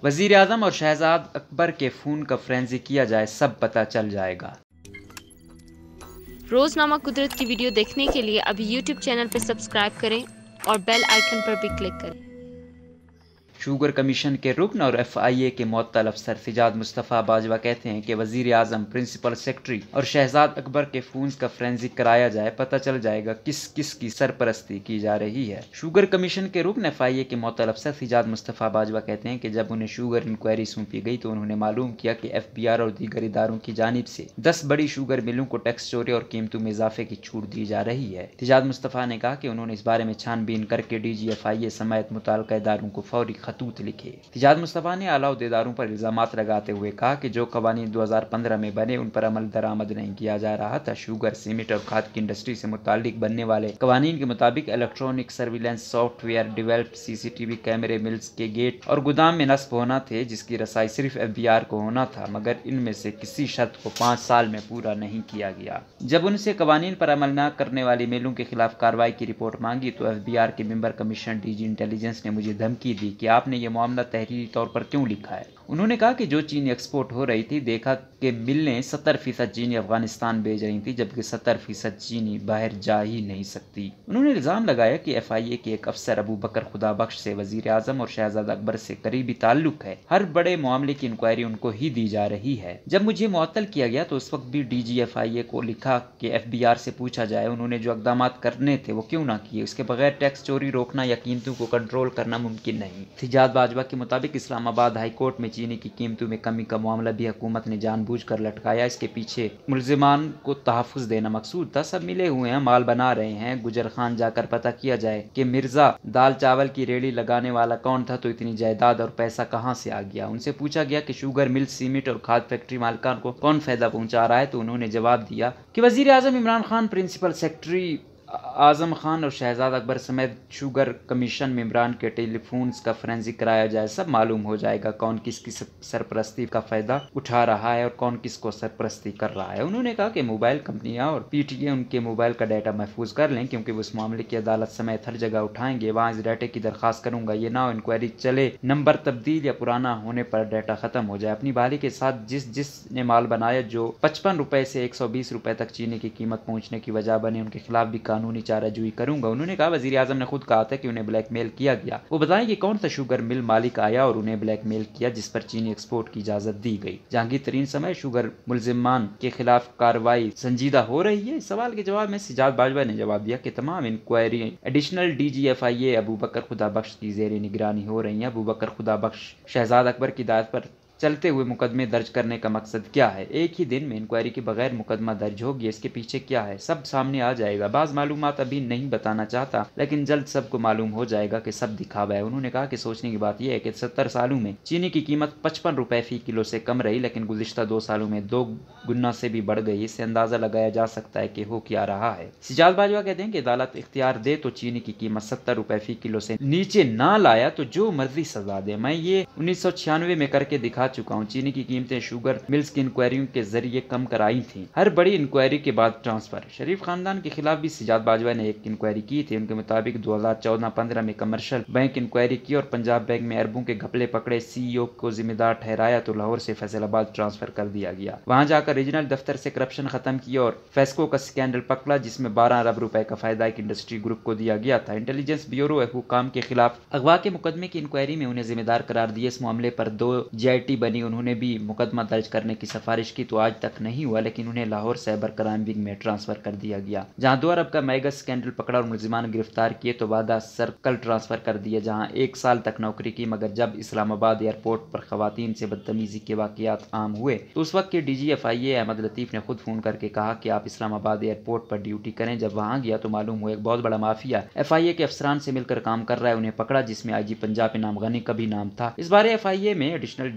وزیر اعظم اور شہزاد اکبر کے فون کا فرینزک کیا جائے، سب پتہ چل جائے گا۔ روزنامہ قدرت کی ویڈیو دیکھنے کے لیے ابھی یوٹیوب چینل پہ سبسکرائب کریں اور بیل آئیکن پر بھی کلک کریں۔ شوگر کمیشن کے رکن اور ایف آئی اے کے معطل افسر سجاد مصطفیٰ باجوہ کہتے ہیں کہ وزیر اعظم، پرنسپل سیکرٹری اور شہزاد اکبر کے فونز کا فرینزک کرایا جائے، پتہ چل جائے گا کس کس کی سرپرستی کی جا رہی ہے۔ شوگر کمیشن کے رکن ایف آئی اے کے معطل افسر سجاد مصطفیٰ باجوہ کہتے ہیں کہ جب انہیں شوگر انکوائری سونپی گئی تو انہوں نے معلوم کیا کہ ایف بی آر اور دیگر اداروں کی جانب سے 10 بڑی شوگر ملوں کو ٹیکس چوری اور قیمتوں میں اضافے کی چھوٹ دی جا رہی ہے۔ سجاد مصطفیٰ نے کہا کہ انہوں نے اس بارے میں چھان بین کر کے ڈی جی ایف آئی اے سمیت متعلقہ اداروں کو فوری خطوط لکھے۔ سجاد مصطفیٰ نے اعلیٰ عہدیداروں پر الزامات لگاتے ہوئے کہا کہ جو قوانین 2015 میں بنے ان پر عمل درآمد نہیں کیا جا رہا تھا۔ شوگر، سیمنٹ اور کھاد کی انڈسٹری سے متعلق بننے والے قوانین کے مطابق electronic surveillance software developed C C T V کیمرے ملز کے گیٹ اور گودام میں نصب ہونا تھے، جس کی رسائی صرف ایف بی آر کو ہونا تھا، مگر ان میں سے کسی شرط کو 5 سال میں پورا نہیں کیا گیا۔ جب ان سے قوانین پر عمل نہ کرنے والی میلوں کے خلاف کارروائی کی رپورٹ مانگی تو ایف بی آر کے ممبر کمیشنر ڈی جی انٹیلیجنس نے مجھے دھمکی دی کہ آپ نے یہ معاملہ تحریری طور پر کیوں لکھا ہے۔ انہوں نے کہا کہ جو چینی ایکسپورٹ ہو رہی تھی، دیکھا کہ ملیں 70% چینی افغانستان بھیج رہی تھی، جبکہ 70% چینی باہر جا ہی نہیں سکتی۔ انہوں نے الزام لگایا کہ ایف آئی اے کے ایک افسر ابو بکر خدا بخش سے وزیر اعظم اور شہزاد اکبر سے قریبی تعلق ہے، ہر بڑے معاملے کی انکوائری ان کو ہی دی جا رہی ہے۔ جب مجھے معطل کیا گیا تو اس وقت بھی ڈی جی ایف آئی اے کو لکھا کہ ایف بی آر سے پوچھا جائے انہوں نے جو اقدامات کرنے تھے وہ کیوں نہ کیے، اس کے بغیر ٹیکس چوری روکنا یا قیمتوں کو کنٹرول کرنا ممکن نہیں۔ سجاد باجوہ کے مطابق اسلام آباد ہائی کورٹ میں چینی کی قیمتوں میں کمی کا معاملہ بھی حکومت نے جان بوجھ کر لٹکایا۔ اس کے پیچھے ملزمان کو تحفظ دینا مقصود تھا۔ سب ملے ہوئے ہیں، مال بنا رہے ہیں۔ گجر خان جا کر پتہ کیا جائے کہ مرزا دال چاول کی ریڑھی لگانے والا کون تھا تو اتنی جائیداد اور پیسہ کہاں سے آ گیا۔ ان سے پوچھا گیا کہ شوگر مل، سیمنٹ اور کھاد فیکٹری مالکان کو کون فائدہ پہنچا رہا ہے تو انہوں نے جواب دیا کہ وزیر اعظم عمران خان، پرنسپل سیکرٹری اعظم خان اور شہزاد اکبر سمیت شوگر کمیشن ممبران کے ٹیلی فونز کا فرینزک کرایا جائے، سب معلوم ہو جائے گا کون کس کی سرپرستی کا فائدہ اٹھا رہا ہے اور کون کس کو سرپرستی کر رہا ہے۔ انہوں نے کہا کہ موبائل کمپنیاں اور پی ٹی اے ان کے موبائل کا ڈیٹا محفوظ کر لیں، کیونکہ وہ اس معاملے کی عدالت سمیت ہر جگہ اٹھائیں گے۔ وہاں اس ڈیٹے کی درخواست کروں گا، یہ نہ ہو انکوائری چلے، نمبر تبدیل یا پرانا ہونے پر ڈیٹا ختم ہو جائے۔ اپنی بھالی کے ساتھ جس نے مال بنایا جو 55 روپے سے 120 روپے تک چینی کی قیمت پہنچنے کی وجہ بنے، ان کے خلاف بھی قانونی چارہ جوئی کروں گا۔ انہوں نے کہا وزیر اعظم نے خود کہا تھا کہ انہیں بلیک میل کیا گیا، وہ بتائیں کہ کون سا شوگر مل مالک آیا اور انہیں بلیک میل کیا جس پر چینی ایکسپورٹ کی اجازت دی گئی۔ جہانگیر ترین سمیت شوگر ملزمان کے خلاف کارروائی سنجیدہ ہو رہی ہے۔ اس سوال کے جواب میں سجاد باجوہ نے جواب دیا کہ تمام inquiry additional D G F I A Abu Bakr Khuda Bakhsh کی زیر نگرانی ہو رہی ہیں۔ ابو بکر خدا بخش شہزاد اکبر کی ہدایت پر چلتے ہوئے مقدمے درج کرنے کا مقصد کیا ہے؟ ایک ہی دن میں انکوائری کے بغیر مقدمہ درج ہوگی، اس کے پیچھے کیا ہے سب سامنے آ جائے گا۔ بعض معلومات ابھی نہیں بتانا چاہتا، لیکن جلد سب کو معلوم ہو جائے گا کہ سب دکھاوا ہے۔ انہوں نے کہا کہ سوچنے کی بات یہ ہے کہ 70 سالوں میں چینی کی قیمت 55 روپے فی کلو سے کم رہی، لیکن گزشتہ 2 سالوں میں 2 گنا سے بھی بڑھ گئی۔ اس سے اندازہ لگایا جا سکتا ہے کہ ہو کیا رہا ہے۔ سجاد باجوہ کہتے ہیں کہ عدالت اختیار دے تو چینی کی قیمت 70 روپے فی کلو سے نیچے نہ لایا تو جو مرضی سزا دے۔ میں یہ 1996 میں کر کے دکھا چکا ہوں۔ چینی کی قیمتیں شوگر ملز کی انکوائریوں کے ذریعے کم کرائی تھیں، ہر بڑی انکوائری کے بعد ٹرانسفر۔ شریف خاندان کے خلاف بھی سجاد باجوہ نے ایک انکوائری کی تھی۔ ان کے مطابق 2014-15 میں کمرشل بینک انکوائری کی اور پنجاب بینک میں اربوں کے گھپلے پکڑے، سی ای او کو ذمہ دار ٹھہرایا تو لاہور سے فیصل آباد ٹرانسفر کر دیا گیا۔ وہاں جا کر ریجنل دفتر سے کرپشن ختم کیا اور فیسکو کا سکینڈل پکڑا جس میں 12 ارب روپے کا فائدہ ایک انڈسٹری گروپ کو دیا گیا تھا۔ انٹیلیجنس بیورو حکام کے خلاف اغوا کے مقدمے کی انکوائری میں انہیں ذمہ دار قرار دیا۔ اس معاملے پر 2 جی آئی ٹی بنی، انہوں نے بھی مقدمہ درج کرنے کی سفارش کی تو آج تک نہیں ہوا، لیکن انہیں لاہور سائبر کرائم ونگ میں ٹرانسفر کر دیا گیا، جہاں 2 ارب کا میگا سکینڈل پکڑا اور ملزمان گرفتار کیے تو بعد سرکل ٹرانسفر کر دیا جہاں 1 سال تک نوکری کی، مگر جب اسلام آباد ایئرپورٹ پر خواتین سے بدتمیزی کے واقعات عام ہوئے تو اس وقت کے ڈی جی ایف آئی اے احمد لطیف نے خود فون کر کے کہا کہ آپ اسلام آباد ایئرپورٹ پر ڈیوٹی کریں۔ جب وہاں گیا تو معلوم ہوا ایک بہت بڑا مافیا ایف آئی اے کے افسران سے مل کر کام کر رہا ہے، انہیں پکڑا جس میں آئی جی پنجاب انعام غنی کا بھی نام تھا۔ اس بارے ایف آئی اے میں ایڈیشنل